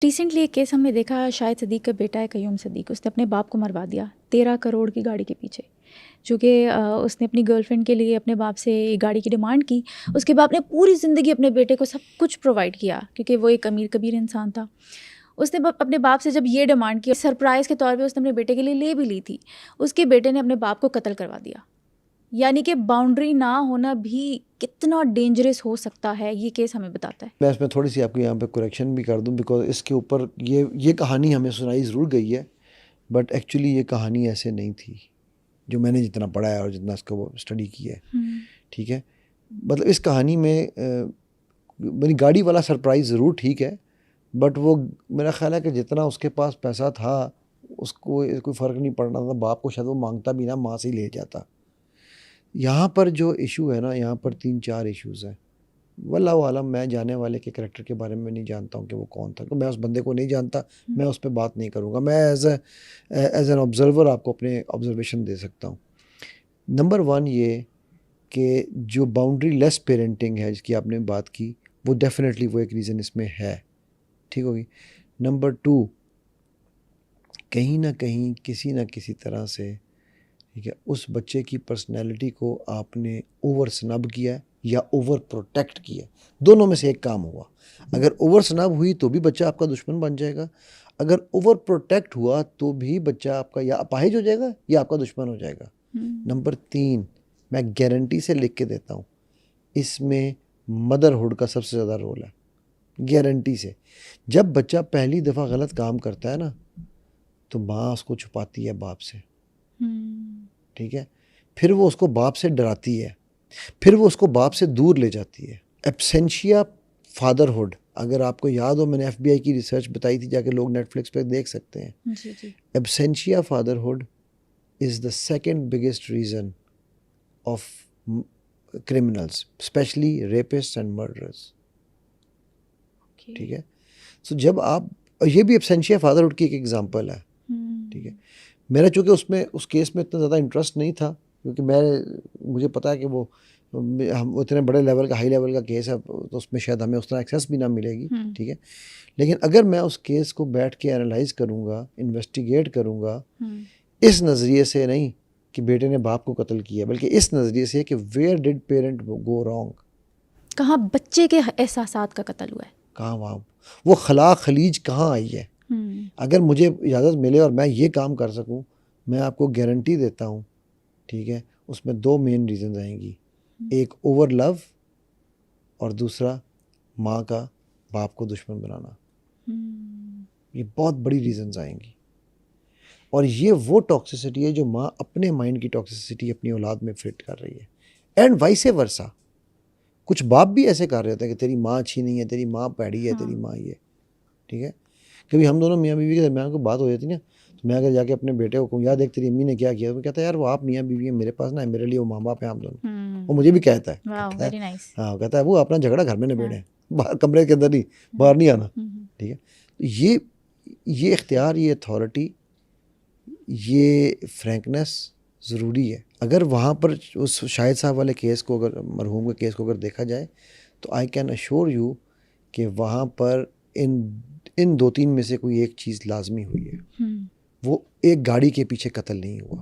Recently एक case हमने देखा, शायद सदीक का बेटा है कयूम सदीक, उसने अपने बाप को मरवा दिया 13 करोड़ की गाड़ी के पीछे। चूँकि उसने अपनी गर्लफ्रेंड के लिए अपने बाप से गाड़ी की डिमांड की। उसके बाप ने पूरी ज़िंदगी अपने बेटे को सब कुछ प्रोवाइड किया क्योंकि वो एक अमीर कबीर इंसान था। उसने अपने बाप से जब ये डिमांड की, सरप्राइज़ के तौर पे उसने अपने बेटे के लिए ले भी ली थी। उसके बेटे ने अपने बाप को कत्ल करवा दिया। यानी कि बाउंड्री ना होना भी कितना डेंजरस हो सकता है, ये केस हमें बताता है। मैं इसमें थोड़ी सी आपको यहाँ पे करेक्शन भी कर दूँ, बिकॉज इसके ऊपर ये कहानी हमें सुनाई ज़रूर गई है, बट एक्चुअली ये कहानी ऐसे नहीं थी जो मैंने जितना पढ़ा है और जितना इसको स्टडी किया है। ठीक है, मतलब इस कहानी में मेरी गाड़ी वाला सरप्राइज़ ज़रूर ठीक है, बट वो मेरा ख्याल है कि जितना उसके पास पैसा था उसको कोई फ़र्क नहीं पड़ना था। बाप को शायद वो मांगता भी ना, माँ से ही ले जाता। यहाँ पर जो इशू है ना, यहाँ पर 3-4 इश्यूज़ हैं। वल्लाहु आलम, मैं जाने वाले के करैक्टर के बारे में नहीं जानता हूँ कि वो कौन था, तो मैं उस बंदे को नहीं जानता, मैं उस पर बात नहीं करूँगा। मैं एज एन ऑब्ज़र्वर आपको अपने ऑब्ज़र्वेशन दे सकता हूँ। नंबर 1 ये कि जो बाउंड्री लेस पेरेंटिंग है जिसकी आपने बात की, वो डेफिनेटली वो एक रीज़न इसमें है, ठीक होगी। नंबर 2, कहीं ना कहीं किसी न किसी तरह से, ठीक है, उस बच्चे की पर्सनैलिटी को आपने ओवर स्नब किया है या ओवर प्रोटेक्ट किया, दोनों में से एक काम हुआ। अगर ओवर स्नब हुई तो भी बच्चा आपका दुश्मन बन जाएगा, अगर ओवर प्रोटेक्ट हुआ तो भी बच्चा आपका या अपाहिज हो जाएगा या आपका दुश्मन हो जाएगा। नंबर 3, मैं गारंटी से लिख के देता हूँ, इसमें मदरहुड का सबसे ज़्यादा रोल है, गारंटी से। जब बच्चा पहली दफ़ा गलत काम करता है ना, तो माँ उसको छुपाती है बाप से, ठीक है, फिर वो उसको बाप से डराती है, फिर वो उसको बाप से दूर ले जाती है। एब्सेंशिया फादरहुड, अगर आपको याद हो, मैंने FBI की रिसर्च बताई थी, जाके लोग नेटफ्लिक्स पे देख सकते हैं। जी जी। Absentia fatherhood is the second biggest reason of criminals, specially rapist and murderers, ठीक है। सो जब आप, ये भी एब्सेंशिया फादरहुड की एक एग्जांपल है, ठीक है। मेरा चूँकि उसमें उस केस में इतना ज़्यादा इंटरेस्ट नहीं था, क्योंकि मुझे पता है कि वो हम इतने बड़े लेवल का, हाई लेवल का केस है, तो उसमें शायद हमें उस तरह एक्सेस भी ना मिलेगी, ठीक है। लेकिन अगर मैं उस केस को बैठ के एनालाइज करूँगा, इन्वेस्टिगेट करूँगा, इस नज़रिए से नहीं कि बेटे ने बाप को कत्ल किया, बल्कि इस नज़रिए से कि where did parent go wrong, कहाँ बच्चे के एहसासात का कत्ल हुआ है, कहाँ वहाँ वो खला खलीज कहाँ आई है। अगर मुझे इजाज़त मिले और मैं ये काम कर सकूं, मैं आपको गारंटी देता हूं, ठीक है, उसमें 2 मेन रीज़न आएंगी, एक ओवर लव और दूसरा माँ का बाप को दुश्मन बनाना। ये बहुत बड़ी रीज़न्स आएंगी, और ये वो टॉक्सिसिटी है जो माँ अपने माइंड की टॉक्सिसिटी अपनी औलाद में फिट कर रही है, एंड वाइसे वर्सा। कुछ बाप भी ऐसे कर रहे होते हैं कि तेरी माँ अच्छी नहीं है, तेरी माँ पैड़ी है, तेरी माँ ये, ठीक है। कभी हम दोनों मियाँ बीवी के दरमियान कोई बात हो जाती ना, तो मैं अगर जाके अपने बेटे को कहूँ, यार देख तेरी अम्मी ने क्या किया, तो कहता है यार वो आप मियाँ बीवी हैं, मेरे पास ना है, मेरे लिए वो माँ बाप है, हम दोनों। वो मुझे भी कहता है, हाँ, कहता है वो अपना झगड़ा घर में निबेड़े, बाहर कमरे के अंदर नहीं, बाहर नहीं आना, ठीक है। तो ये इख्तियार, ये अथॉरिटी, ये फ्रैंकनेस ज़रूरी है। अगर वहाँ पर उस शाहिद साहब वाले केस को, अगर मरहूम के केस को अगर देखा जाए, तो आई कैन अश्योर यू कि वहाँ पर इन 2-3 में से कोई एक चीज़ लाजमी हुई है। वो एक गाड़ी के पीछे कत्ल नहीं हुआ।